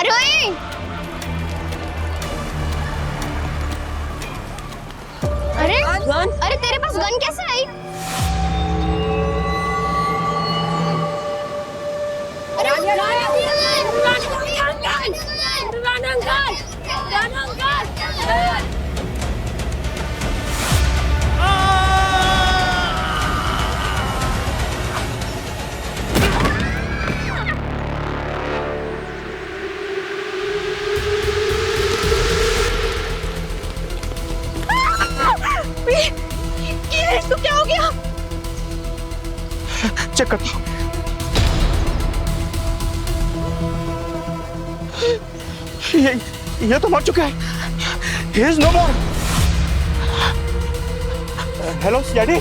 आरोही! अरे अरे तेरे पास गन कैसे आई? इसको क्या हो गया? चेक कर। ये तो मर चुका है। He is no more. Hello CID.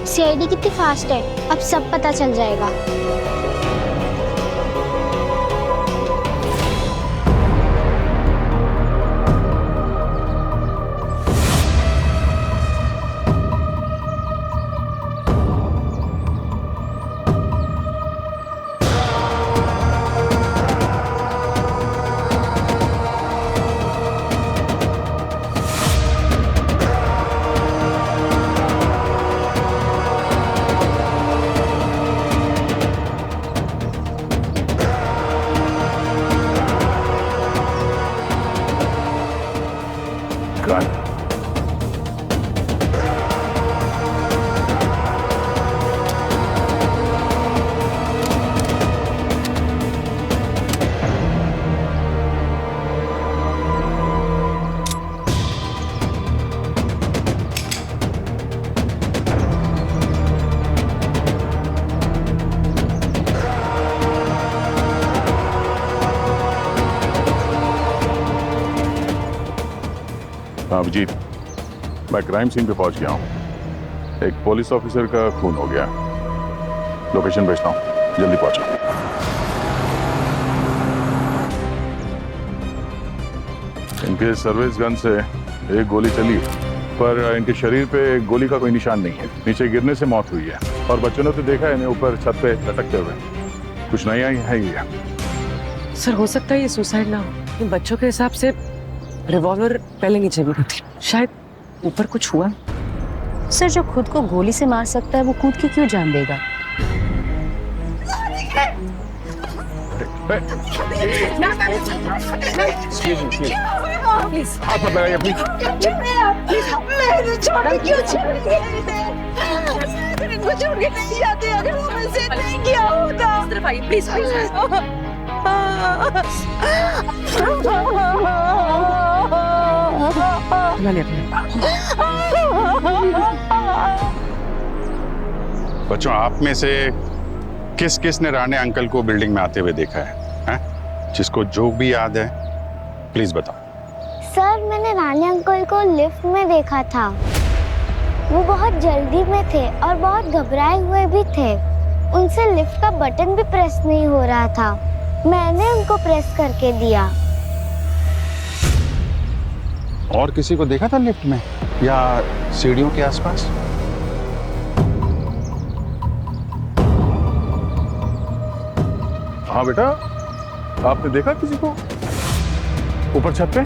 CID कितनी फास्ट है, अब सब पता चल जाएगा। अभिजीत, मैं क्राइम सीन पे पहुंच गया हूं। एक पुलिस ऑफिसर का खून हो गया। लोकेशन भेजता हूं, जल्दी पहुंचो। इनके सर्विस गन से एक गोली चली, पर इनके शरीर पे गोली का कोई निशान नहीं है। नीचे गिरने से मौत हुई है और बच्चों ने तो देखा है इन्हें ऊपर छत पे लटकते हुए। कुछ नया ही है ये। सर, हो सकता है ये सुसाइड ना हो। इन बच्चों के हिसाब से रिवॉल्वर पहले नीचे गिरी थी, शायद ऊपर कुछ हुआ। सर, जो खुद को गोली से मार सकता है वो कूद के क्यों जान देगा? छोड़ के नहीं जाते, अगर वो मुझसे नहीं किया होता। प्लीज बच्चों, आप में से किस किस ने राणे अंकल को बिल्डिंग में आते हुए देखा है? जिसको जो भी याद है प्लीज बताओ। सर, मैंने राणे अंकल को लिफ्ट में देखा था। वो बहुत जल्दी में थे और बहुत घबराए हुए भी थे। उनसे लिफ्ट का बटन भी प्रेस नहीं हो रहा था। मैंने उनको प्रेस करके दिया। और किसी को देखा था लिफ्ट में या सीढ़ियों के आसपास? हाँ बेटा, आपने देखा किसी को ऊपर छत पे?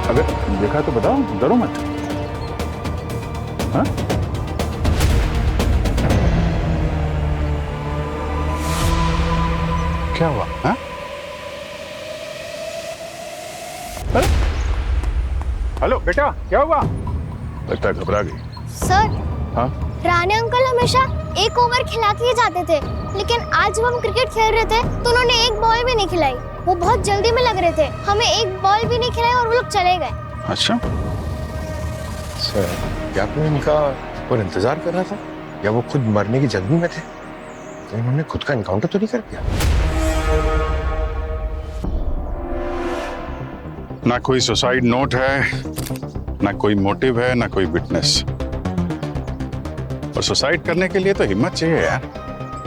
अगर देखा तो बताओ, डरो मत। हाँ? क्या हुआ? हाँ? हेलो बेटा, क्या हुआ? लगता है घबरा गई। सर, हाँ? राणे अंकल हमेशा एक ओवर खिला के ही जाते थे, लेकिन आज जब हम क्रिकेट खेल रहे थे तो उन्होंने एक बॉल भी नहीं खिलाई। वो बहुत जल्दी में लग रहे थे, हमें एक बॉल भी नहीं खिलाई और वो लोग चले गए। अच्छा सर, क्या आपने इनका और इंतजार कर रहा था या वो खुद मरने की जल्दी में थे? तो इन्होंने खुद का एनकाउंटर तो नहीं कर दिया? ना कोई सुसाइड नोट है, ना कोई मोटिव है, ना कोई विटनेस। और सुसाइड करने के लिए तो हिम्मत चाहिए यार।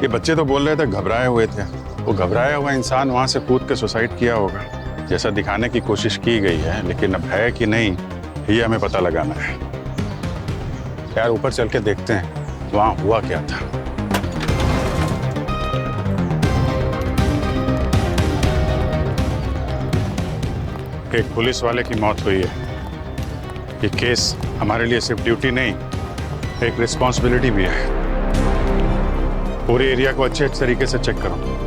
ये बच्चे तो बोल रहे थे घबराए हुए थे। वो घबराया हुआ इंसान वहां से कूद के सुसाइड किया होगा, जैसा दिखाने की कोशिश की गई है, लेकिन अब है कि नहीं ये हमें पता लगाना है। यार ऊपर चल के देखते हैं वहां हुआ क्या था। एक पुलिस वाले की मौत हुई है। ये केस हमारे लिए सिर्फ ड्यूटी नहीं, एक रिस्पॉन्सिबिलिटी भी है। पूरे एरिया को अच्छे तरीके से चेक करो।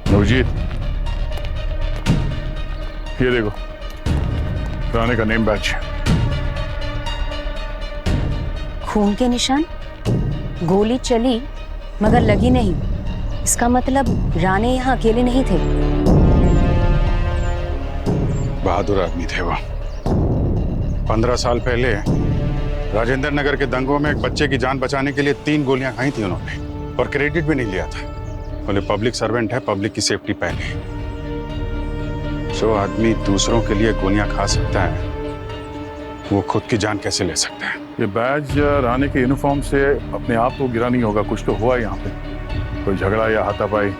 नवजीत, ये देखो राणे का नेम बैच। खून के निशान, गोली चली मगर लगी नहीं। इसका मतलब राणे यहाँ अकेले नहीं थे। बहादुर आदमी थे वो। 15 साल पहले राजेंद्र नगर के दंगों में एक बच्चे की जान बचाने के लिए 3 गोलियां खाई थी उन्होंने, और क्रेडिट भी नहीं लिया था। बोले पब्लिक सर्वेंट है, पब्लिक की सेफ्टी पहले। जो आदमी दूसरों के लिए गोलियां खा सकता है, वो खुद की जान कैसे ले सकता है? ये बैज राणे के यूनिफॉर्म से अपने आप को गिरा नहीं होगा, कुछ तो हुआ यहाँ पे, कोई झगड़ा या हाथापाई।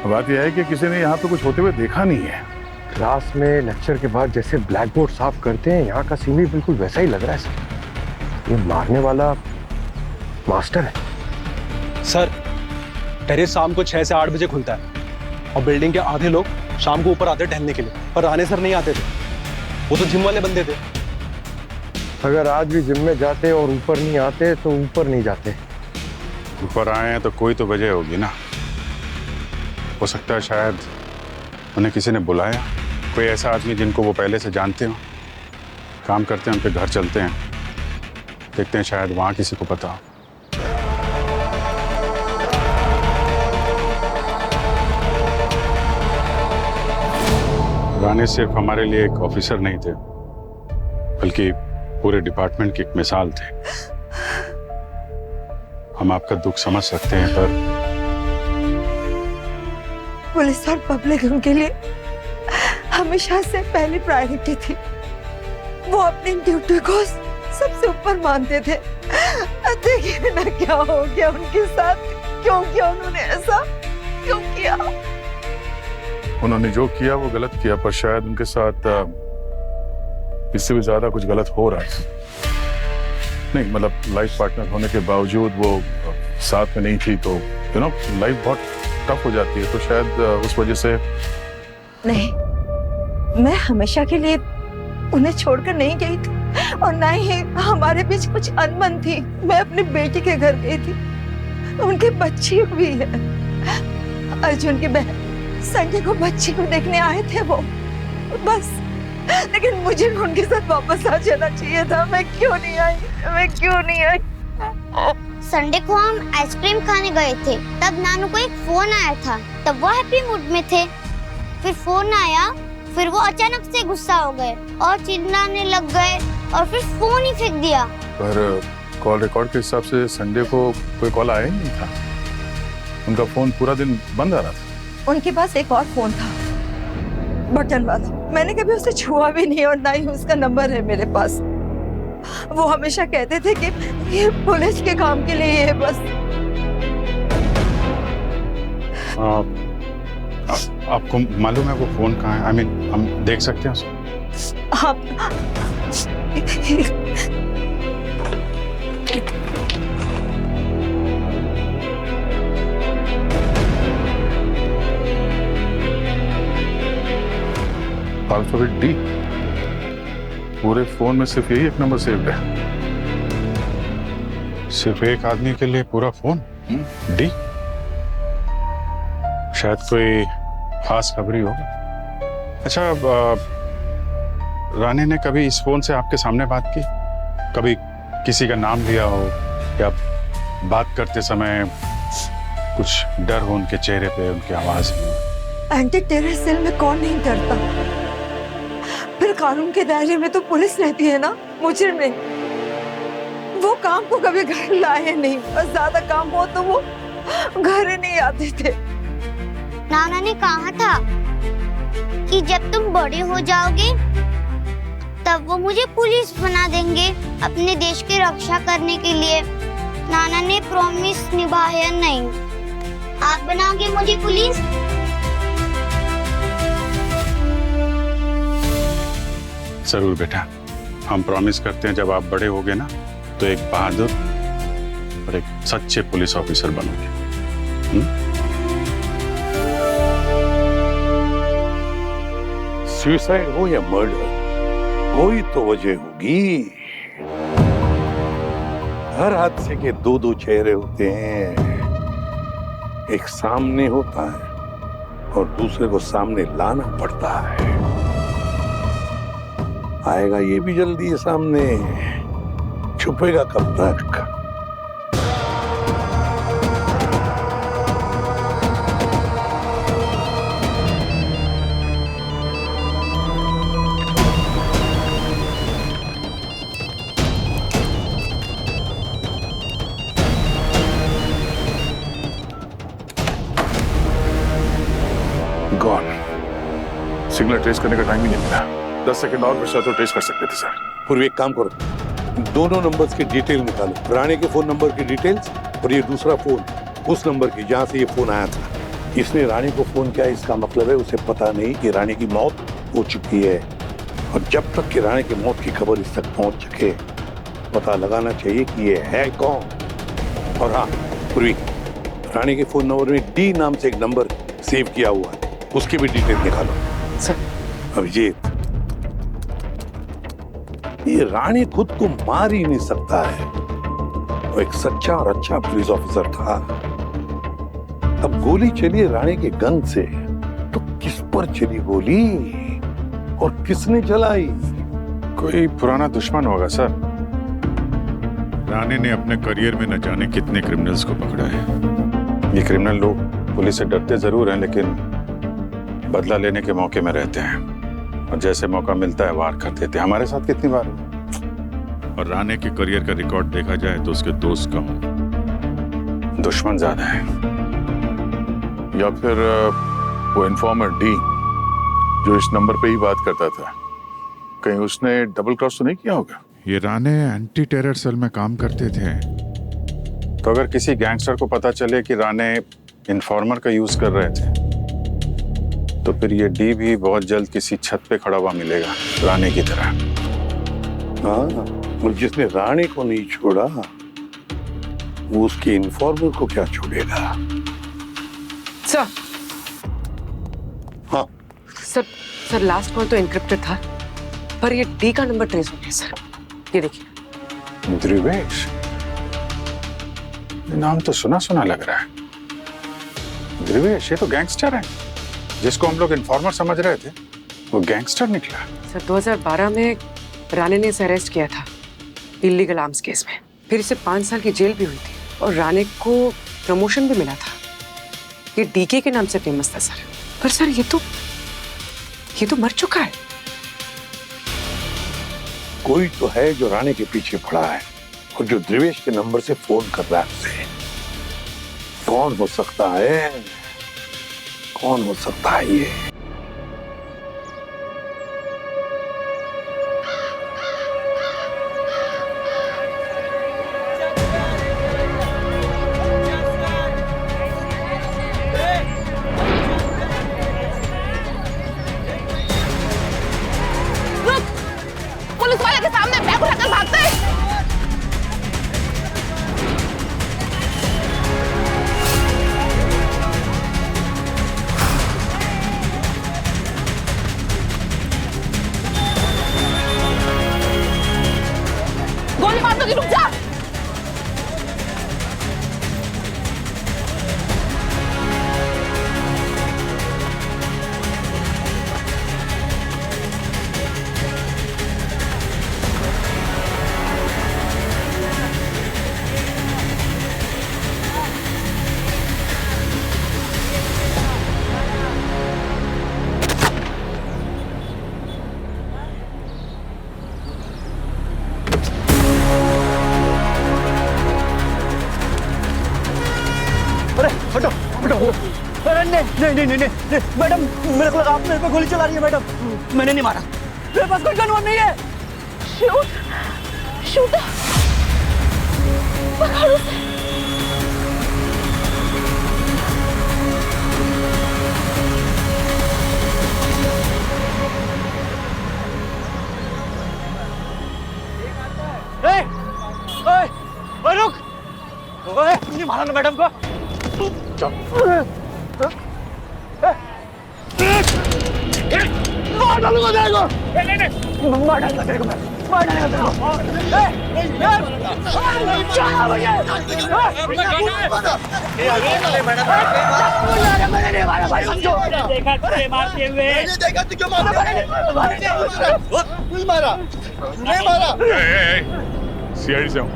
बात यह है कि किसी ने यहाँ पे कुछ होते हुए देखा नहीं है। क्लास में लेक्चर के बाद जैसे ब्लैक बोर्ड साफ करते हैं, यहाँ का सीन भी बिल्कुल वैसा ही लग रहा है सर। ये मारने वाला मास्टर है। सर, टेरेस शाम को 6 से 8 बजे खुलता है और बिल्डिंग के आधे लोग शाम को ऊपर आते टहलने के लिए, पर राणे सर नहीं आते थे। वो तो जिम वाले बंदे थे। अगर आज भी जिम में जाते और ऊपर नहीं आते तो ऊपर नहीं जाते। ऊपर आए हैं तो कोई तो वजह होगी ना। हो सकता है शायद उन्हें किसी ने बुलाया, कोई ऐसा आदमी जिनको वो पहले से जानते हो, काम करते हैं, उनके घर चलते हैं, देखते हैं शायद वहाँ किसी को पता हो। राणे सिर्फ हमारे लिए एक ऑफिसर नहीं थे, बल्कि पूरे डिपार्टमेंट की एक मिसाल थे। हम आपका दुख समझ सकते हैं, पर पुलिस और पब्लिक उनके लिए हमेशा से पहली प्रायोरिटी थी। वो अपनी ड्यूटी को सबसे ऊपर मानते थे। देखिए ना क्या हो गया उनके साथ, क्यों किया उन्होंने ऐसा, क्यों किया? उन्होंने जो किया वो गलत किया, पर शायद उनके साथ इससे भी ज्यादा कुछ गलत हो रहा है। नहीं मतलब लाइफ पार्टनर होने के बावजूद वो साथ में नहीं थी, तो लाइफ बहुत टफ हो जाती है, तो शायद उस वजह से। नहीं, मैं हमेशा के लिए उन्हें छोड़कर नहीं गई थी, और ना ही हमारे बीच कुछ अनबन थी। मैं अपनी बेटी के घर गई थी, उनके बच्ची भी है, अर्जुन की बहन। संडे को बच्ची को देखने आए थे वो, बस। लेकिन मुझे उनके साथ वापस आ जाना चाहिए था। मैं क्यों नहीं आई? संडे को हम आइसक्रीम खाने गए थे, तब नानू को एक फोन आया था। तब वो हैप्पी मूड में थे, फिर फोन आया, फिर वो अचानक से गुस्सा हो गए और चिल्लाने लग गए और फिर फोन ही फेंक दिया। पर कॉल रिकॉर्ड के हिसाब से संडे को कोई कॉल आया ही नहीं था। उनका फोन पूरा दिन बंद आ रहा था। उनके पास एक और फोन था, बटन वाला। मैंने कभी उसे छुआ भी नहीं और ना ही उसका नंबर है मेरे पास। वो हमेशा कहते थे कि ये पुलिस के काम के लिए है बस। आपको मालूम है वो फोन कहाँ है? I mean, हम देख सकते हैं उसको? आप अल्फाबेट डी। पूरे फोन में सिर्फ यही एक नंबर सेव है। सिर्फ एक आदमी के लिए पूरा फोन? डी? शायद कोई खास खबरी हो। अच्छा, रानी ने कभी इस फोन से आपके सामने बात की? कभी किसी का नाम लिया हो, या बात करते समय कुछ डर हो उनके चेहरे पे, उनकी आवाज में? एंटी टेरर सेल में कौन नहीं डरता? फिर कानून के दायरे में तो पुलिस रहती है ना, मुजरिम नहीं। वो काम को कभी घर लाए नहीं, बस ज्यादा काम हो तो वो घर ही नहीं आते थे। नाना ने कहा था कि जब तुम बड़े हो जाओगे तब वो मुझे पुलिस बना देंगे अपने देश की रक्षा करने के लिए। नाना ने प्रॉमिस निभाया नहीं। आप बनाओगे मुझे पुलिस? जरूर बेटा, हम प्रॉमिस करते हैं जब आप बड़े होगे ना तो एक बहादुर और एक सच्चे पुलिस ऑफिसर बनोगे। सुसाइड हो या मर्डर, कोई तो वजह होगी। हर हादसे के दो दो चेहरे होते हैं। एक सामने होता है और दूसरे को सामने लाना पड़ता है। आएगा ये भी जल्दी है सामने, छुपेगा कब तक? गॉन। सिग्नल ट्रेस करने का टाइम ही नहीं मिला। 10 सेकंड और बचा तो ट्रेस कर सकते थे सर। पूर्व एक काम करो, दोनों नंबर्स की डिटेल निकालो। राणे के फोन नंबर की डिटेल्स और ये दूसरा फोन उस नंबर की जहां से ये फोन आया था। इसने राणे को फोन किया, इसका मतलब है उसे पता नहीं कि राणे की मौत हो चुकी है। और जब तक कि राणे की मौत की खबर इस तक पहुंच सके, पता लगाना चाहिए कि ये है कौन। और हाँ पूर्वी, राणे के फोन नंबर में डी नाम से एक नंबर सेव किया हुआ है, उसकी भी डिटेल निकालो। सर। अभिजीत, ये राणे खुद को मार ही नहीं सकता है। वो एक सच्चा और अच्छा पुलिस ऑफिसर था। अब गोली चली राणे के गन से, तो किस पर चली गोली और किसने चलाई? कोई पुराना दुश्मन होगा सर। राणे ने अपने करियर में न जाने कितने क्रिमिनल्स को पकड़ा है। ये क्रिमिनल लोग पुलिस से डरते जरूर हैं, लेकिन बदला लेने के मौके में रहते हैं और जैसे मौका मिलता है वार कर देते हैं। हमारे साथ कितनी बार हुआ। और राणे के करियर का रिकॉर्ड देखा जाए तो उसके दोस्त कम, दुश्मन ज्यादा है। या फिर वो इन्फॉर्मर डी जो इस नंबर पे ही बात करता था, कहीं उसने डबल क्रॉस तो नहीं किया होगा? ये राणे एंटी टेरर सेल में काम करते थे, तो अगर किसी गैंगस्टर को पता चले कि राणे इन्फॉर्मर का यूज कर रहे थे, तो फिर ये डी भी बहुत जल्द किसी छत पे खड़ा हुआ मिलेगा राणे की तरह। हाँ, और जिसने राणे को नहीं छोड़ा वो उसके इन्फॉर्मर को क्या छोड़ेगा? सर। हाँ सर लास्ट कॉल तो एनक्रिप्टेड था, पर ये डी का नंबर ट्रेस हो गया सर। ये देखिए। ध्रुवेश, नाम तो सुना सुना लग रहा है। ध्रुवेश, ये तो गैंगस्टर है जिसको हम लोग इन्फॉर्मर समझ रहे थे, वो गैंगस्टर निकला। सर 2012 में राणे ने इसे अरेस्ट किया था इलीगल आर्म्स केस में। फिर इसे 5 साल की जेल भी हुई थी और राणे को प्रमोशन भी मिला था। ये डीके के नाम से फेमस था सर। पर सर ये तो मर चुका है। कोई तो है जो राणे के पीछे पड़ा है और जो ध्रुवेश के नंबर से फोन कर रहा है उसे। कौन हो सकता है? कौन हो सकता है ये? पुलिस वाले के सामने बैग उठाकर भागते हैं। अरे हटो हटो। अरे नहीं नहीं नहीं नहीं मैडम, मेरे को लगा आप मेरे पे गोली चला रही है मैडम। मैंने नहीं मारा, मेरे पास कोई गन नहीं है। शूट पकड़ो उसे। रुक, नहीं मारा ना मैडम को। मार डालूंगा तेरे को। मार डालूंगा तेरे को मैं, मार डालूंगा तेरे को। मैंने नहीं मारा भाई, समझो। देखा तुझे मारते हुए। मैंने देखा तू क्यों मारा? नहीं मारा, नहीं मारा। सीआईडी से हूँ।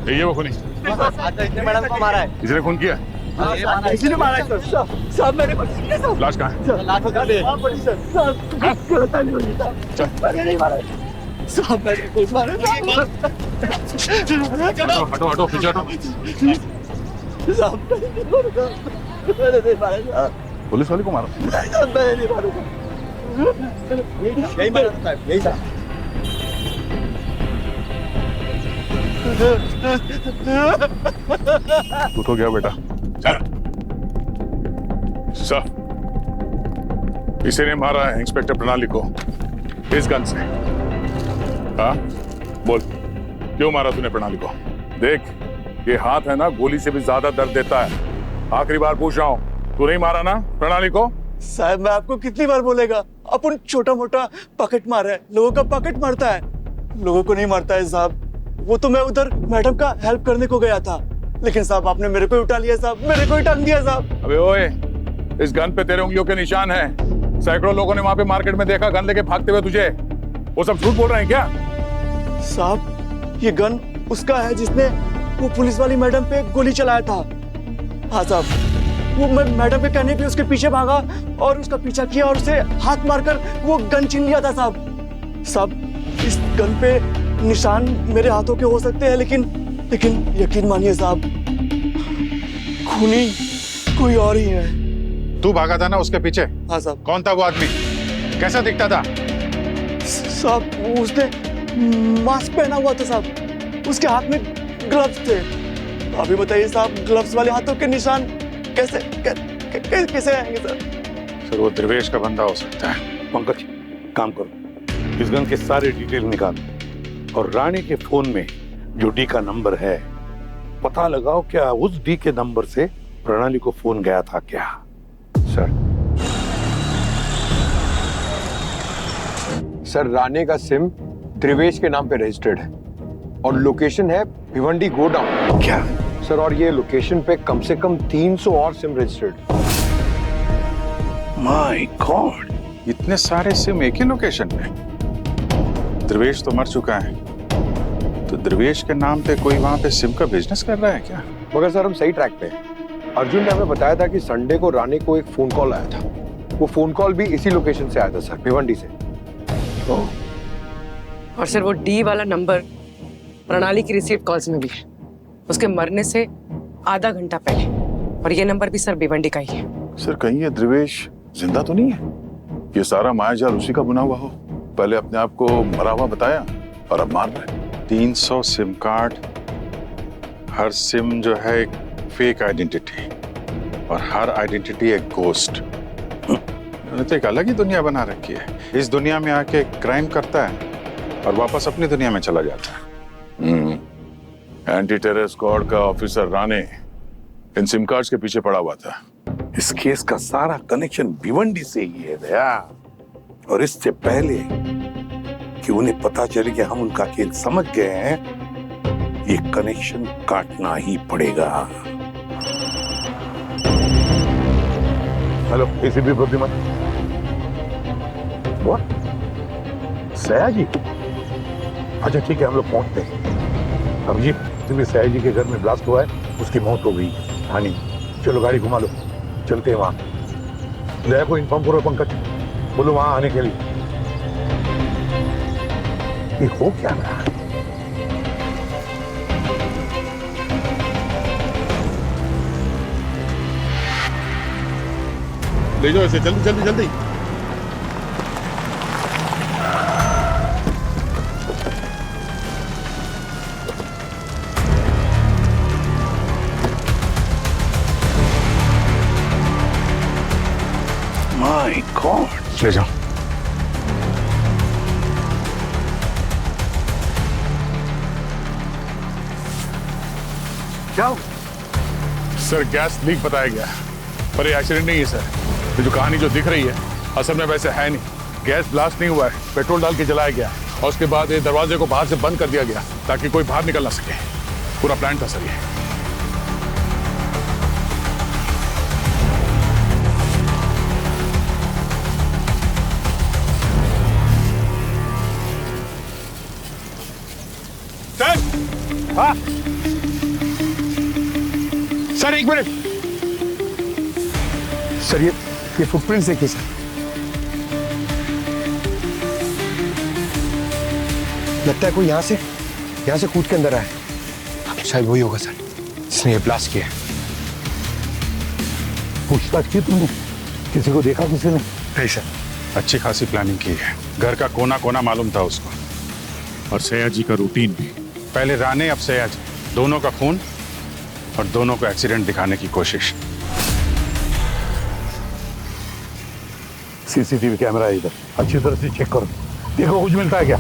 ये वो खूनी मैडम को मारा है। इसने खून किया? इसी ने मारा है सर। साहब मैंने कुछ नहीं किया। लाश कहाँ है? लाश उठा ले। गलत नहीं हुई था। मैंने नहीं मारा है। साहब मैंने कुछ मारा नहीं। हटो हटो पीछे हटो। साहब मैंने नहीं मारा। पुलिस वाले को मारा? मैंने नहीं मारा। यही मारा था, यही था। तू तो गया बेटा। सर, इसी ने मारा है इंस्पेक्टर प्रणाली को इस गन से। हाँ बोल, क्यों मारा तूने प्रणाली को? देख, ये हाथ है ना, गोली से भी ज्यादा दर्द देता है। आखिरी बार पूछ रहा हूँ, तू नहीं मारा ना प्रणाली को? साहब मैं आपको कितनी बार बोलेगा, अपन छोटा मोटा पॉकेट मारा है, लोगों का पॉकेट मारता है, लोगों को नहीं मारता है साहब। वो तो मैं उधर मैडम का हेल्प करने को गया था, लेकिन साहब आपने मेरे को उठा लिया साहब, मेरे को ही टांग दिया साहब। अबे ओए, इस गन पे तेरे उंगलियों के निशान हैं। सैकड़ों लोगों ने वहां पे मार्केट में देखा गन लेके भागते हुए तुझे। वो सब झूठ बोल रहे हैं क्या? साहब ये गन उसका है जिसने वो पुलिस वाली मैडम पे गोली चलाया था। हाँ साहब, वो मैं मैडम के कहने पे उसके पीछे भागा और उसका पीछा किया और उसे हाथ मारकर वो गन छीन लिया था साहब। साहब इस गन पे निशान मेरे हाथों के हो सकते हैं, लेकिन यकीन मानिए साहब, खूनी कोई और ही है। तू भागा था ना उसके पीछे? हाँ साहब। कौन था वो आदमी, कैसा दिखता था? साहब उसने मास्क पहना हुआ था साहब, उसके हाथ में ग्लव्स थे। अभी बताइए साहब, ग्लव्स वाले हाथों के निशान कैसे आएंगे सर? सर वो द्रवेश का बंदा हो सकता है। पंकज काम करो, इस गन के सारे डिटेल निकालो और रानी के फोन में जो डी का नंबर है पता लगाओ, क्या उस डी के नंबर से प्रणाली को फोन गया था क्या? सर राणे का सिम त्रिवेश के नाम पे रजिस्टर्ड है और लोकेशन है भिवंडी गोडाउन। क्या सर? और ये लोकेशन पे कम से कम 300 और सिम रजिस्टर्ड। माय गॉड, इतने सारे सिम एक ही लोकेशन पे? द्रवेश तो मर चुका है, तो द्रवेश के नाम पे कोई वहां पे सिम का बिजनेस कर रहा है क्या? मगर सर हम सही ट्रैक पे हैं। अर्जुन ने हमें बताया था कि संडे को राणे को एक फोन कॉल आया था। वो फोन कॉल भी इसी लोकेशन से आया था सर, भिवंडी से। और सर वो डी वाला नंबर प्रणाली की रिसीव्ड कॉल्स में भी है, उसके मरने से आधा घंटा पहले। और ये नंबर भी सर भिवंडी का ही है। सर कहीं ये द्रवेश जिंदा तो नहीं है? ये सारा मायाजाल उसी का बुना हुआ हो? पहले अपने आप को मरा हुआ बताया और अब मार रहा है। 300 सिम कार्ड, हर सिम जो है एक फेक आइडेंटिटी और हर आइडेंटिटी एक गोस्ट। उन्होंने तो एक अलग ही दुनिया बना रखी है। इस दुनिया में आके क्राइम करता है और वापस अपनी दुनिया में चला जाता है। एंटी टेरर स्क्वाड का ऑफिसर राणे इन सिम कार्ड्स के पीछे पड़ा हुआ था। इस केस का सारा कनेक्शन भिवंडी से ही है दया, और इससे पहले कि उन्हें पता चले कि हम उनका खेल समझ गए हैं, ये कनेक्शन काटना ही पड़ेगा। हेलो एसीपी बुद्धिमान। व्हाट? सयाजी? अच्छा ठीक है, हम लोग पहुंचते हैं। अभिजीत, तुम्हें सयाजी के घर में ब्लास्ट हुआ है, उसकी मौत हो गई। हाँ नहीं, चलो गाड़ी घुमा लो, चलते हैं वहां। दया को इन्फॉर्म करो पंकज, बोलो वहां आने के लिए। ये हो क्या रहा है? ले जाओ इसे, जल्दी जल्दी जल्दी। My God. ले जाओ। जाओ। सर गैस लीक बताया गया, पर ये एक्सीडेंट नहीं है सर। ये जो कहानी जो दिख रही है असल में वैसे है नहीं। गैस ब्लास्ट नहीं हुआ है, पेट्रोल डाल के जलाया गया और उसके बाद ये दरवाजे को बाहर से बंद कर दिया गया ताकि कोई बाहर निकल ना सके। पूरा प्लान था सर ये। सर, हाँ सर, एक मिनट सर, ये फुटप्रिंट्स देखिए सर। लगता है कोई यहाँ से कूद के अंदर आया है। शायद वही होगा सर जिसने ये ब्लास्ट किया है। पूछताछ की तुमने? किसी को देखा किसी ने? नहीं सर। अच्छी खासी प्लानिंग की है। घर का कोना कोना मालूम था उसको, और सयाजी का रूटीन भी। पहले राणे, अब सयाजी, दोनों का खून और दोनों को एक्सीडेंट दिखाने की कोशिश। सीसीटीवी कैमरा है इधर, अच्छी तरह से चेक करो, देखो कुछ मिलता है क्या।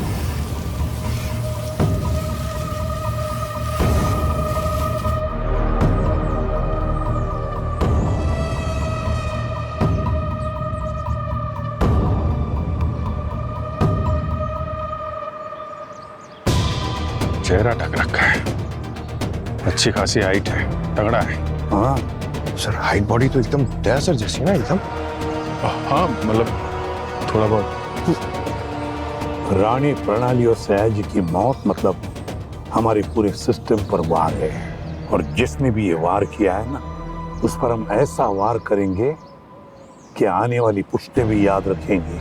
चेहरा ढक रखा है, अच्छी खासी हाइट है, तगड़ा है। हाँ सर, हाइट बॉडी तो एकदम दया सर जैसी ना, एकदम। हाँ मतलब थोड़ा बहुत। रानी, प्रणाली और सयाजी की मौत मतलब हमारे पूरे सिस्टम पर वार है, और जिसने भी ये वार किया है ना, उस पर हम ऐसा वार करेंगे कि आने वाली पुश्तें भी याद रखेंगी।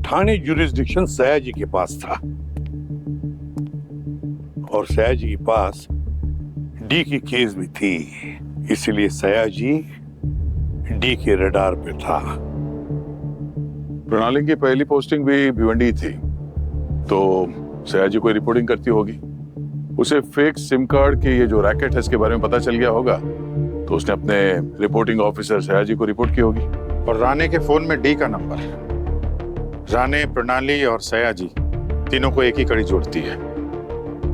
थाने जुरिस्डिक्शन सयाजी के पास था, और सयाजी के पास डी की केस भी थी, इसलिए सयाजी डी के रडार पे था। प्रणाली की पहली पोस्टिंग भी भिवंडी थी, तो सयाजी कोई रिपोर्टिंग करती होगी। उसे फेक सिम कार्ड के ये जो रैकेट है इसके बारे में पता चल गया होगा, तो उसने अपने रिपोर्टिंग ऑफिसर सयाजी को रिपोर्ट की होगी। और राणे के फोन में डी का नंबर। राणे, प्रणाली और सयाजी तीनों को एक ही कड़ी जोड़ती है,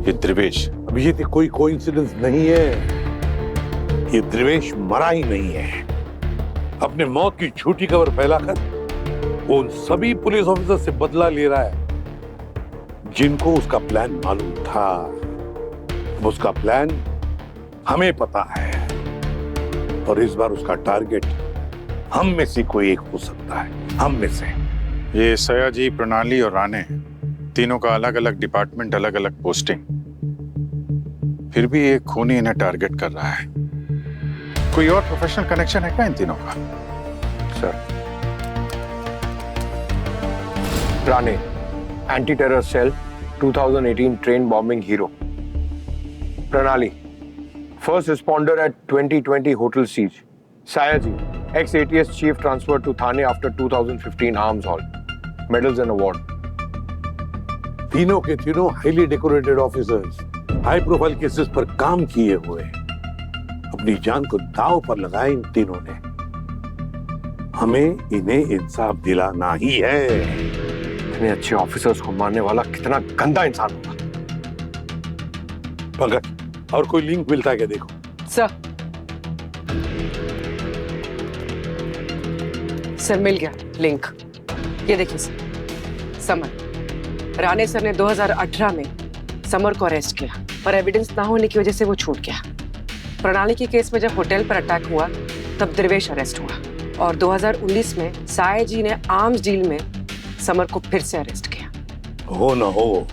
ये द्रिवेश। अब ये कोई कोइंसिडेंस नहीं है, ये द्रिवेश मरा ही नहीं है। अपने मौत की झूठी खबर फैलाकर वो उन सभी पुलिस ऑफिसर से बदला ले रहा है जिनको उसका प्लान मालूम था। अब उसका प्लान हमें पता है, और इस बार उसका टारगेट हम में से कोई एक हो सकता है, हम में से। ये सयाजी, प्रणाली और राणे तीनों का अलग अलग डिपार्टमेंट, अलग अलग पोस्टिंग, फिर भी एक खूनी इन्हें टारगेट कर रहा है। कोई और प्रोफेशनल कनेक्शन है क्या इन तीनों का? Sir, Rane, anti terror cell, 2018 train bombing hero. Pranali, first responder at 2020 hotel siege. Sayaji, ex-ATS chief transferred to Thane after 2015 arms haul. Medals and award. तीनों के तीनों highly decorated officers, high profile cases पर काम किए हुए, अपनी जान को दांव पर लगाए इन तीनों ने। हमें इन्हें इंसाफ दिलाना ही है। इतने अच्छे ऑफिसर्स को मारने वाला कितना गंदा इंसान होगा। पंकज, और कोई लिंक मिलता है क्या? देखो सर मिल गया लिंक। ये देखिए सर, समर। राणे सर ने 2018 में समर को अरेस्ट किया, पर एविडेंस ना होने की वजह से वो छूट गया। प्रणाली के केस में जब होटल पर अटैक हुआ तब द्रिवेश अरेस्ट हुआ, और 2019 में सायाजी ने आर्म्स डील में समर को फिर से अरेस्ट किया। हो ना हो,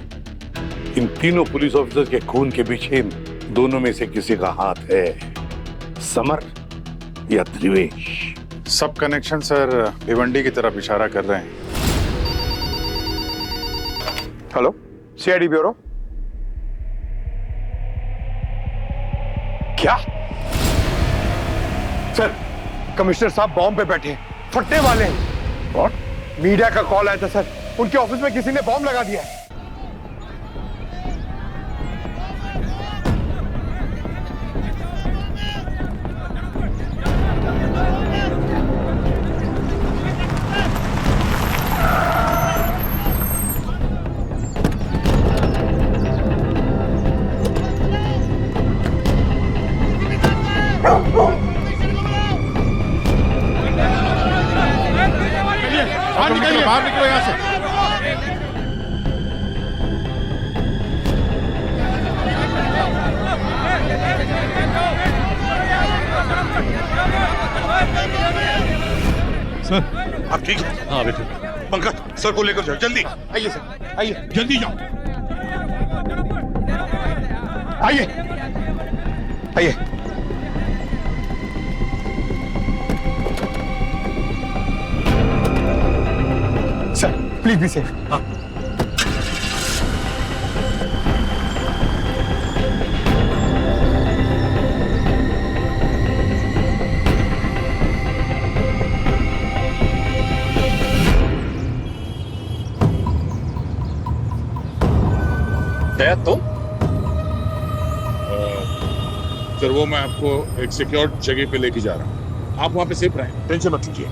इन तीनों पुलिस ऑफिसर के खून के पीछे दोनों में से किसी का हाथ है, समर या द्रिवेश। सब कनेक्शन सर भिवंडी की तरफ इशारा कर रहे हैं। Hello, CID bureau. क्या सर? कमिश्नर साहब बॉम्ब पे बैठे हैं, फटने वाले हैं। What? मीडिया का कॉल आया था सर, उनके ऑफिस में किसी ने बॉम्ब लगा दिया है। बाहर निकलो यहाँ से। सर आप ठीक है? हाँ बेटे। पंकज सर को लेकर जाओ, जल्दी आइए सर, आइए जल्दी जाओ, आइए आइए। Sir please be safe. हाँ। दया तुम? सर वो मैं आपको एक सिक्योर जगह पे लेके जा रहा हूँ, आप वहां पे सेफ रहें, टेंशन मत लीजिए।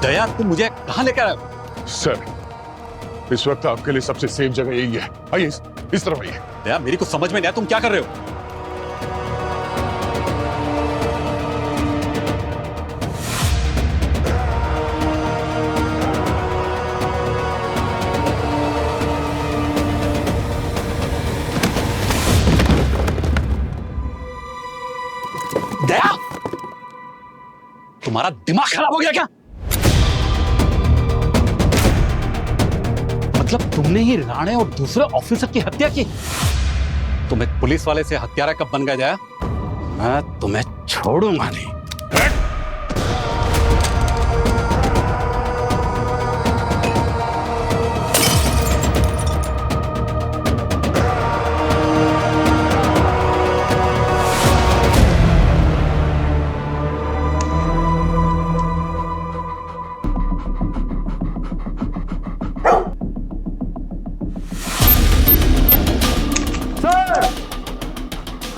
दया तुम मुझे कहां लेकर आए? सर इस वक्त आपके लिए सबसे सेफ जगह यही है, आइए इस तरफ आइए। दया मेरी कुछ समझ में नहीं आया, तुम क्या कर रहे हो? दया तुम्हारा दिमाग खराब हो गया क्या? मतलब तुमने ही राणे और दूसरे ऑफिसर की हत्या की? तुम एक पुलिस वाले से हत्यारा कब बन गए दया? मैं तुम्हें छोड़ूंगा नहीं।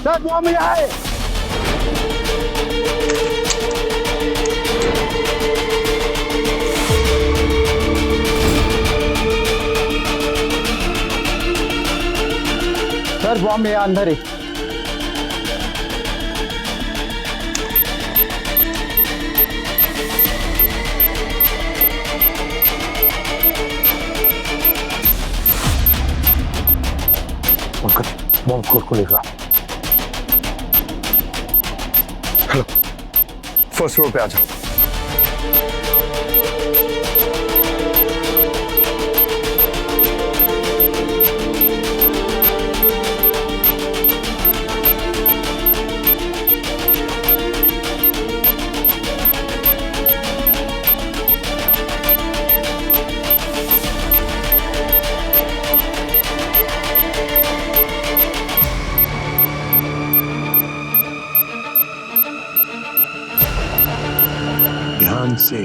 सर बॉम्ब यहाँ है। सर बॉम्ब यहाँ अंदर है। बॉम्ब को लेकर हेलो, फर्स्ट फ्लोर पे आ जाओ। ध्यान से।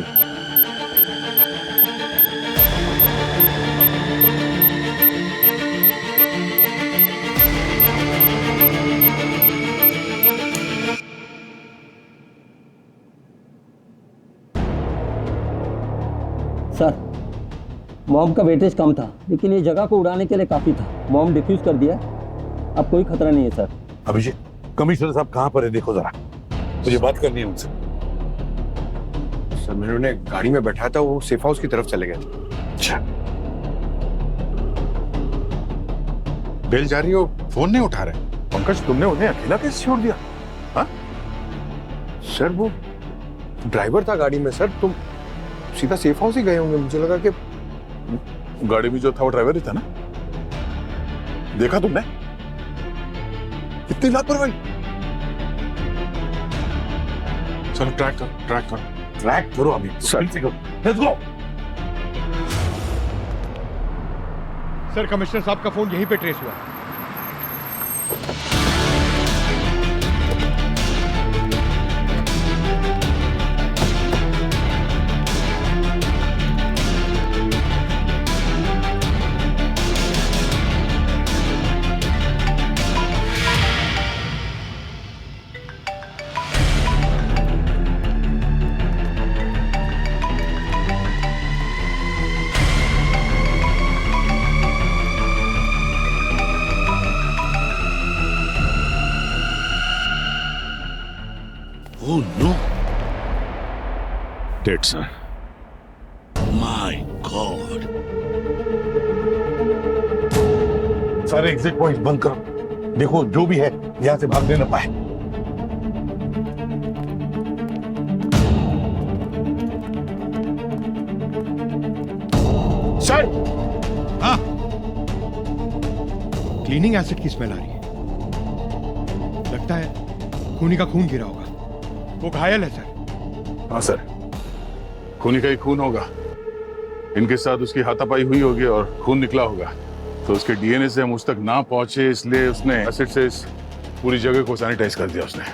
सर बॉम्ब का वेटेज कम था, लेकिन ये जगह को उड़ाने के लिए काफी था। बॉम्ब डिफ्यूज कर दिया, अब कोई खतरा नहीं है सर। अभिषेक, कमिश्नर साहब कहाँ पर है, देखो जरा, मुझे बात करनी है उनसे। सर मैंने उन्हें गाड़ी में बैठाया था, वो सेफ हाउस की तरफ चले गए। अच्छा, बेल जा रही हो, फोन नहीं उठा रहे। पंकज तुमने उन्हें अकेला कैसे छोड़ दिया? हाँ सर वो ड्राइवर था गाड़ी में सर, तुम सीधा सेफ हाउस ही गए होंगे। मुझे लगा कि गाड़ी में जो था वो ड्राइवर ही था ना? देखा तुमने? इतनी लापरवाही। चलो ट्रैक करो अभी। Let's go. सर, कमिश्नर साहब का फोन यहीं पे ट्रेस हुआ। Oh no! Dead sir. My God! सारे एग्जिट पॉइंट बंद करो। देखो जो भी है यहाँ से भागने न पाए। सर, हाँ, क्लीनिंग एसिड की स्मेल आ रही है। लगता है खूनी का खून गिरा होगा। वो घायल है सर। हाँ सर, खूनी का ही खून होगा। इनके साथ उसकी हाथापाई हुई होगी और खून निकला होगा, तो उसके डीएनए से हम उस तक ना पहुंचे, इसलिए उसने एसिड से इस पूरी जगह को सैनिटाइज कर दिया उसने।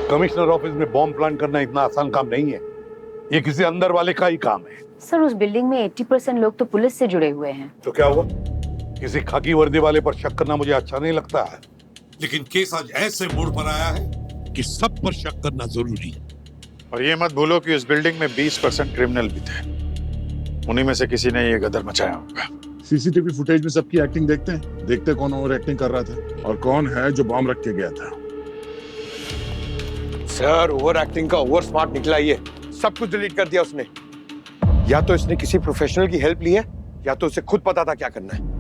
कमिश्नर ऑफिस में बॉम्ब प्लांट करना इतना आसान काम नहीं है। ये किसी अंदर वाले का ही काम है। सर, उस बिल्डिंग में 80% लोग तो पुलिस से जुड़े हुए हैं। तो क्या हुआ? किसी खाकी वर्दी वाले पर शक करना मुझे अच्छा नहीं लगता है, लेकिन केस आज ऐसे मोड़ पर आया है कि सब पर शक करना जरूरी है। और ये मत भूलो कि उस बिल्डिंग में 20% क्रिमिनल भी थे। उन्हीं में से किसी ने ये गदर मचाया होगा। सीसीटीवी फुटेज में सबकी एक्टिंग देखते कौन ओवर एक्टिंग कर रहा था और कौन है जो बॉम्ब रख के गया था। सर, ओवर एक्टिंग का ओवर स्मार्ट निकला ये। सब कुछ डिलीट कर दिया उसने। या तो इसने किसी प्रोफेशनल की हेल्प ली है, या तो उसे खुद पता था क्या करना है।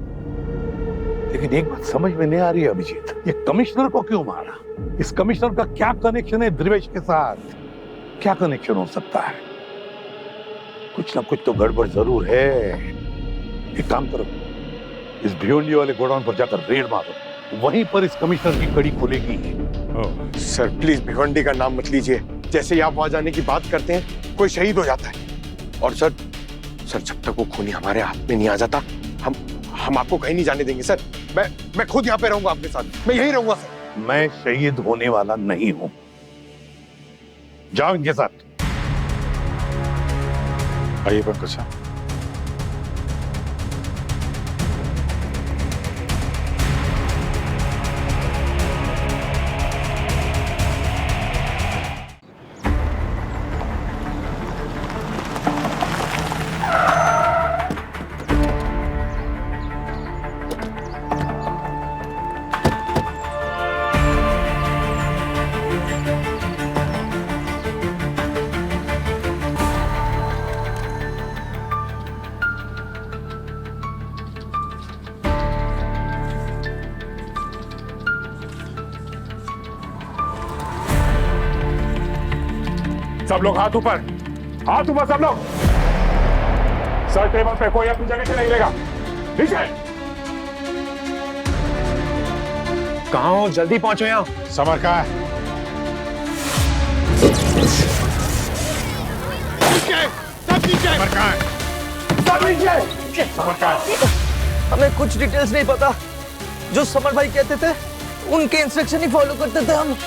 लेकिन एक बात समझ में नहीं आ रही है अभिजीत, ये कमिश्नर को क्यों मारा? इस कमिश्नर का क्या कनेक्शन है द्रिवेश के साथ? क्या कनेक्शन हो सकता है? कुछ ना कुछ तो गड़बड़ जरूर है। एक काम करो, इस भिवंडी वाले गोडाउन पर जाकर रेड मारो, वहीं पर इस कमिश्नर की कड़ी खुलेगी। सर प्लीज भिवंडी का नाम मत लीजिए। जैसे ही आप वहां जाने की बात करते हैं, कोई शहीद हो जाता है। और सर जब तक वो खूनी हमारे हाथ में नहीं आ जाता, हम आपको कहीं नहीं जाने देंगे सर। मैं खुद यहाँ पे रहूंगा आपके साथ। मैं यहीं रहूंगा सर। मैं शहीद होने वाला नहीं हूं। जाओ इनके साथ। आइए पंकज साहब। सब लोग हाथ ऊपर सब लोग। सर टेबल पे, कोई अपनी जगह से नहीं लेगा। नीचे। कहाँ हो? जल्दी पहुंचो यहाँ। समर कहाँ है? समर कहाँ है? समर कहाँ है? हमें कुछ डिटेल्स नहीं पता। जो समर भाई कहते थे उनके इंस्ट्रक्शन ही फॉलो करते थे हम।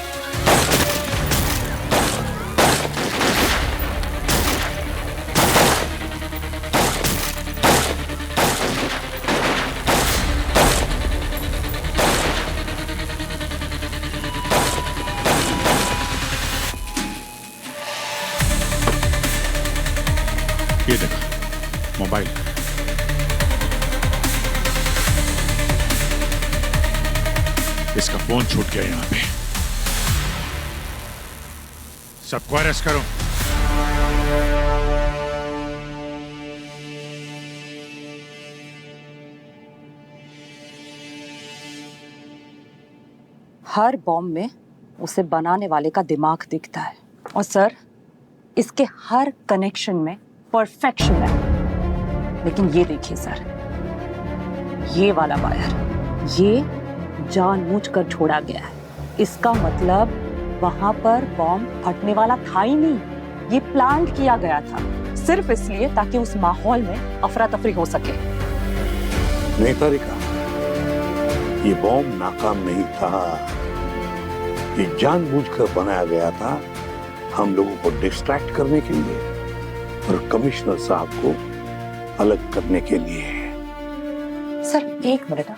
ये देखो मोबाइल। इसका फोन छूट गया यहाँ पे। सबको अरेस्ट करो। हर बॉम्ब में उसे बनाने वाले का दिमाग दिखता है और सर इसके हर कनेक्शन में परफेक्शन है। लेकिन ये देखिए सर, ये वाला वायर ये जानबूझकर छोड़ा गया है। इसका मतलब वहां पर बॉम्ब फटने वाला था ही नहीं, ये प्लान किया गया था सिर्फ इसलिए ताकि उस माहौल में अफरा तफरी हो सके। नहीं तारिका, ये बॉम्ब नाकाम नहीं था, ये जानबूझकर बनाया गया था हम लोगों को डिस्ट्रैक्ट करने के लिए और कमिश्नर साहब को अलग करने के लिए। सर एक मिनट,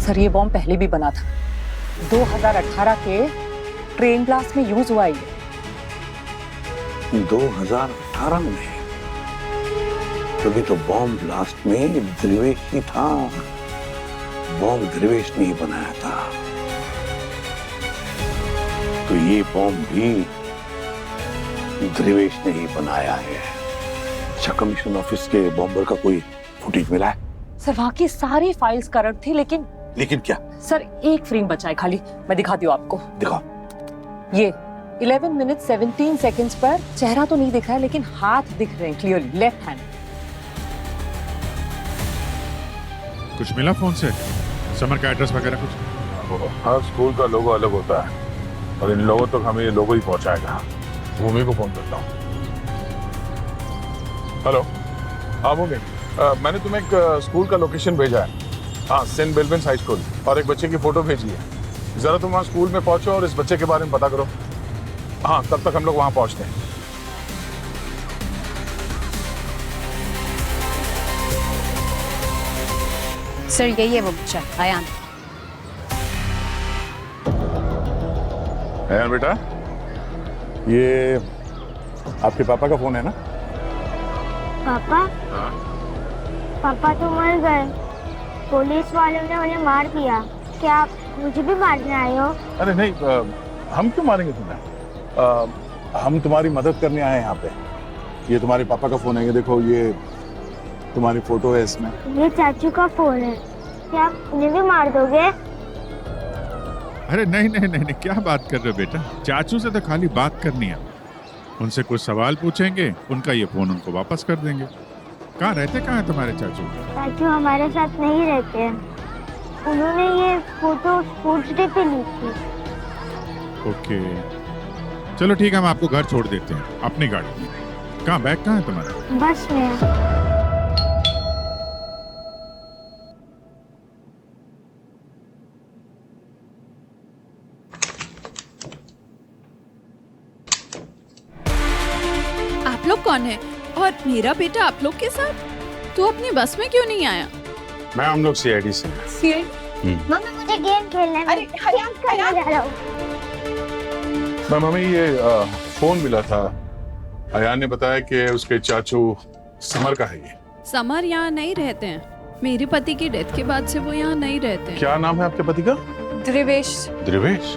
सर ये बॉम्ब पहले भी बना था, 2018 के ट्रेन ब्लास्ट में यूज हुआ है। 2018 में? तभी तो बॉम्ब ब्लास्ट में ध्रुवेश ही था, बॉम्ब ध्रुवेश ने ही बनाया था। तो ये बॉम्ब भी ध्रुवेश ने ही बनाया है। अच्छा, कमीशन ऑफिस के बॉम्बर का कोई फुटेज मिला है? सर वहां की सारी फाइल्स करप्ट थी, लेकिन क्या? सर एक फ्रेम बचा है खाली, मैं दिखाती हूँ आपको। दिखाओ। ये 11 मिनट 17 सेकंड्स पर चेहरा तो नहीं दिख रहा है लेकिन हाथ दिख रहे हैं क्लियरली, लेफ्ट हैंड। कुछ मिला फोन से? समर का एड्रेस वगैरह कुछ? हर स्कूल का लोगो अलग होता है और इन लोगों तक हमें ये लोगो ही पहुंचाएगा। भूमि को फोन करता हूँ। हेलो, हाँ भूमि, मैंने तुम्हें एक स्कूल का लोकेशन भेजा है। हाँ, सेंट बेलविन्स हाई स्कूल, और एक बच्चे की फोटो भेजी है। जरा तुम वहाँ स्कूल में पहुंचो और इस बच्चे के बारे में पता करो। हाँ, तब तक हम लोग वहाँ पहुँचते हैं। सर यही है वो बच्चा, अयान। अयान बेटा, ये आपके पापा का फोन है ना? पापा? पापा तो मर गए, पुलिस वालों ने उन्हें मार दिया। क्या आप मुझे भी मारने आए हो? अरे नहीं, हम क्यों मारेंगे तुम्हें? हम तुम्हारी मदद करने आए हैं यहाँ पे। ये तुम्हारे पापा का फोन है, ये देखो, ये तुम्हारी फोटो है इसमें। ये चाचू का फोन है, क्या आप उन्हें भी मार दोगे? अरे नहीं नहीं नहीं नहीं, क्या बात कर रहे हो बेटा? चाचू से तो खाली बात करनी है, उनसे कुछ सवाल पूछेंगे, उनका ये फोन उनको वापस कर देंगे। कहाँ रहते, कहाँ है तुम्हारे चाचू? चाचू हमारे साथ नहीं रहते हैं, उन्होंने ये फोटो स्पोर्ट्स डे पे ली थी। ओके, चलो ठीक है, हम आपको घर छोड़ देते हैं अपनी गाड़ी में। कहाँ, बैग कहाँ है तुम्हारा? बस में। आप लोग कौन है? और मेरा बेटा आप लोग के साथ? तू अपनी बस में क्यों नहीं आया? मैं हम लोग CID से। मम्मी मुझे गेम खेलना है। अरे जा रहा हूँ। हमें ये फोन मिला था, अयान ने बताया कि उसके चाचू समर का है ये। समर यहाँ नहीं रहते हैं, मेरे पति की डेथ के बाद से वो यहाँ नहीं रहते हैं। क्या नाम है आपके पति का? ध्रुवेश। ध्रुवेश?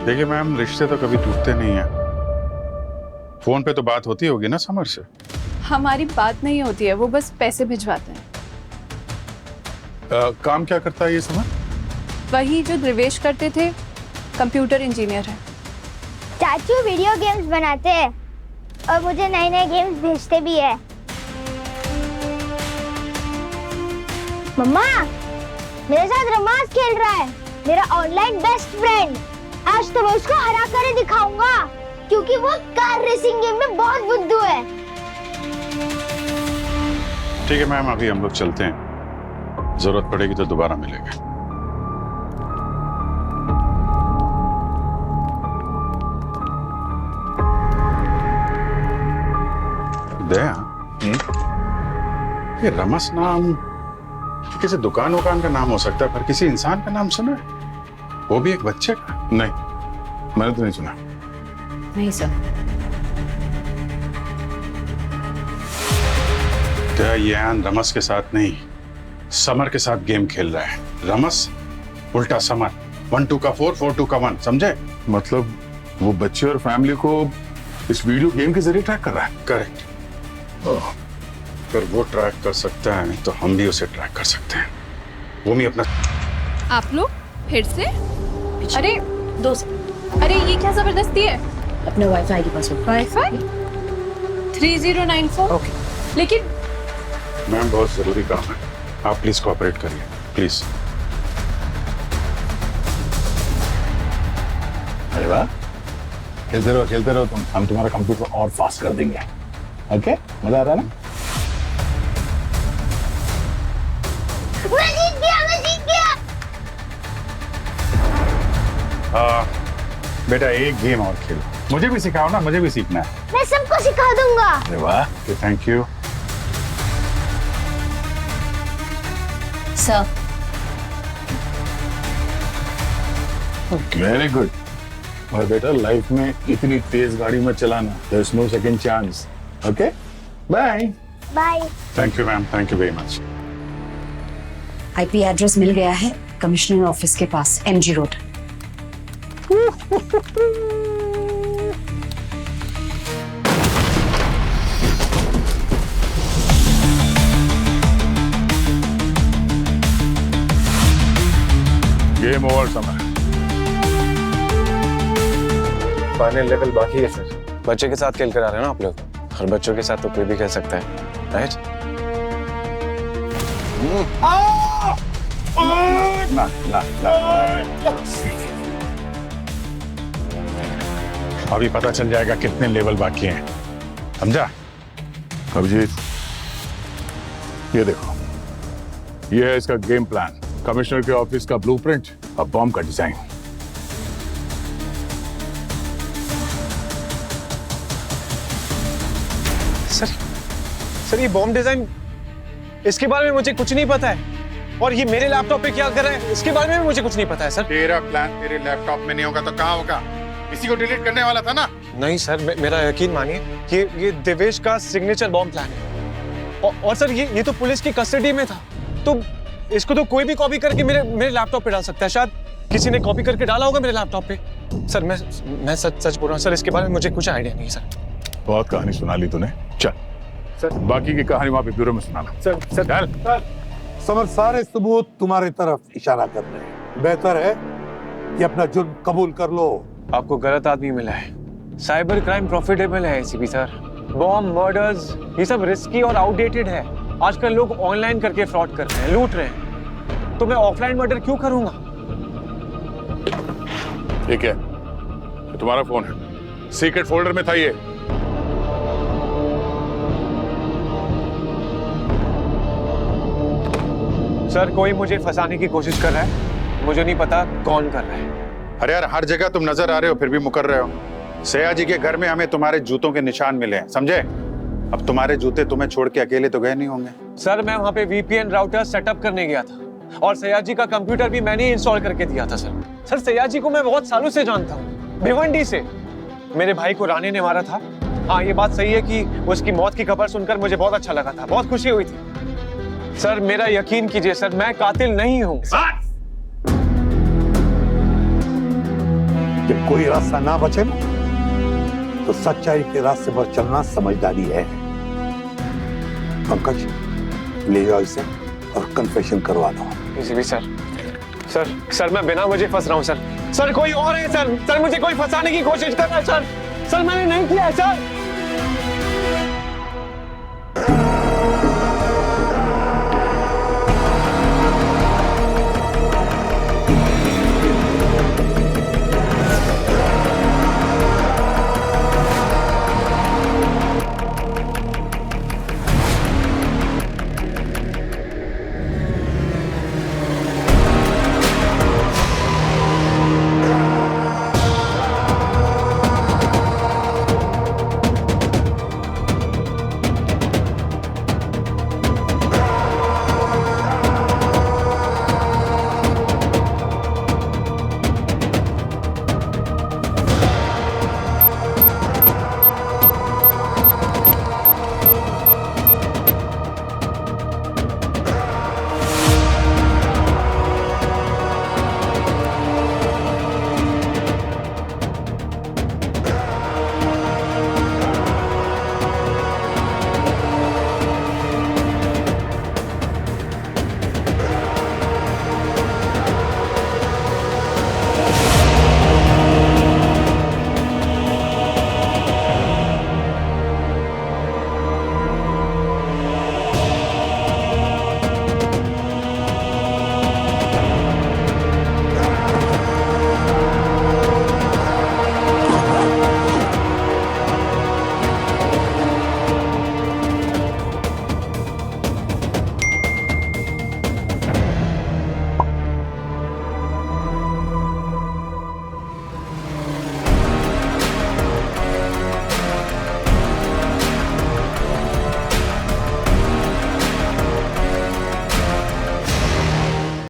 देखिए मैम, रिश्ते तो कभी टूटते नहीं हैं। फोन पे तो बात होती होगी ना समर से? हमारी बात नहीं होती है, वो बस पैसे भिजवाते हैं। काम क्या करता है ये समर? वही जो ध्रुवेश करते थे, कंप्यूटर इंजीनियर है। चाचू वीडियो गेम्स बनाते हैं और मुझे नए नए गेम्स भेजते भी है। मम्मा, मेरे साथ रमास खेल रहा है, मेरा ऑनलाइन बेस्ट फ्रेंड। आज तो मैं उसको हरा कर ही दिखाऊंगा, क्योंकि वो कार रेसिंग गेम में बहुत बुद्धू है। ठीक है मैम, अभी हम लोग चलते हैं, जरूरत पड़ेगी तो दोबारा मिलेंगे। दया, ये रमस नाम किसी दुकान वुकान का नाम हो सकता है, पर किसी इंसान का नाम सुना है? वो भी एक बच्चे का? नहीं, मैंने तो नहीं सुना। नहीं सर। क्या ये अयान रमस के साथ नहीं, समर के साथ गेम खेल रहा है? रमस उल्टा समर, 1 2 का 4 4 2 का 1, समझे? मतलब वो बच्चे और फैमिली को इस वीडियो गेम के जरिए ट्रैक कर रहा है? करेक्ट। अगर वो ट्रैक कर सकता है तो हम भी उसे ट्रैक कर सकते हैं। वो भी अपना आप लोग फिर से? अरे अरे ये क्या जबरदस्ती है? अपने वाईफाई के पासवर्ड। वाईफाई 3094। ओके। लेकिन मैम बहुत जरूरी काम है, आप प्लीज कोऑपरेट करिए प्लीज। अरे वाह, खेलते रहो तुम, हम तुम्हारा कंप्यूटर और फास्ट कर देंगे। ओके, मजा आ रहा है ना? मैं जीत गया। बेटा एक गेम और खेलो, मुझे भी सिखाओ ना, मुझे भी सीखना है। मैं सबको सिखा दूंगा। अरे वाह, thank you. Sir very good. और बेटा लाइफ में इतनी तेज गाड़ी मत चलाना, there is no second chance. Okay, bye. Bye. Thank you ma'am, thank you very much. IP address मिल गया है कमिश्नर ऑफिस के पास, एमजी रोड। गेम ओवर समय। फाइनल लेवल बाकी है सर। बच्चे के साथ खेल कर आ रहे हैं ना आप लोग, और बच्चों के साथ तो कोई भी खेल सकता है, राइट? ना ना ना, अभी पता चल जाएगा कितने लेवल बाकी हैं, समझा? अभिजीत, ये देखो, ये है इसका गेम प्लान, कमिश्नर के ऑफिस का ब्लूप्रिंट और बॉम्ब का डिजाइन। सर ये बॉम्ब डिजाइन, इसके बारे में मुझे कुछ नहीं पता है, और ये मेरे लैपटॉप पे क्या कर रहा है इसके बारे में भी मुझे कुछ नहीं पता है सर। तेरा प्लान तेरे लैपटॉप में नहीं होगा तो कहाँ होगा? इसी को डिलीट करने वाला था ना? नहीं सर, मेरा यकीन मानिए, ये देवेश का सिग्नेचर बॉम्ब प्लान है, और सर ये तो पुलिस की कस्टडी में था, तो इसको तो कोई भी कॉपी करके मेरे लैपटॉप पे डाल सकता है। शायद किसी ने कॉपी करके डाला होगा मेरे लैपटॉप पे। सर मैं सच बोल रहा हूँ सर, इसके बारे में मुझे कुछ आइडिया नहीं सर। बहुत कहानी सुना ली तूने, चल सर बाकी की कहानी वहां पे ब्यूरो में सुनाना। सर चल। समर, सारे सबूत तुम्हारी तरफ इशारा कर रहे हैं। बेहतर है कि अपना जुर्म कबूल कर लो। आपको गलत आदमी मिला है, साइबर क्राइम प्रॉफिटेबल है एसीपी सर। बॉम्ब, मर्डर्स, ये सब रिस्की और आउटडेटेड है। आजकल लोग ऑनलाइन करके फ्रॉड कर रहे हैं, लूट रहे हैं, तो मैं ऑफलाइन मर्डर क्यों करूंगा? ठीक है, ये तुम्हारा फोन है, सीक्रेट फोल्डर में था ये। सर कोई मुझे फंसाने की कोशिश कर रहा है, मुझे नहीं पता कौन कर रहा है। अरे यार, हर जगह तुम नजर आ रहे हो फिर भी मुकर रहे हो। सया जी के घर में हमें तुम्हारे जूतों के निशान मिले हैं, समझे? अब तुम्हारे जूते तुम्हें छोड़ के अकेले तो गए नहीं होंगे। सर मैं वहां पे वीपीएन राउटर सेटअप करने गया था, और सया जी का कंप्यूटर भी मैंने इंस्टॉल करके दिया था सर। सर सया जी को मैं बहुत सालों से जानता हूँ, भिवंडी से। मेरे भाई को राणे ने मारा था। हाँ ये बात सही है कि उसकी मौत की खबर सुनकर मुझे बहुत अच्छा लगा था, बहुत खुशी हुई थी। सर मेरा यकीन कीजिए सर, मैं कातिल नहीं हूँ। जब कोई रास्ता ना बचे ना, तो सच्चाई के रास्ते पर चलना समझदारी है। पंकज, ले जाओ इसे और कन्फेशन करवा दो। भी सर मैं बिना वजह फंस रहा हूँ सर। सर कोई और है सर, मुझे कोई फंसाने की कोशिश कर रहा है सर। मैंने नहीं किया है सर।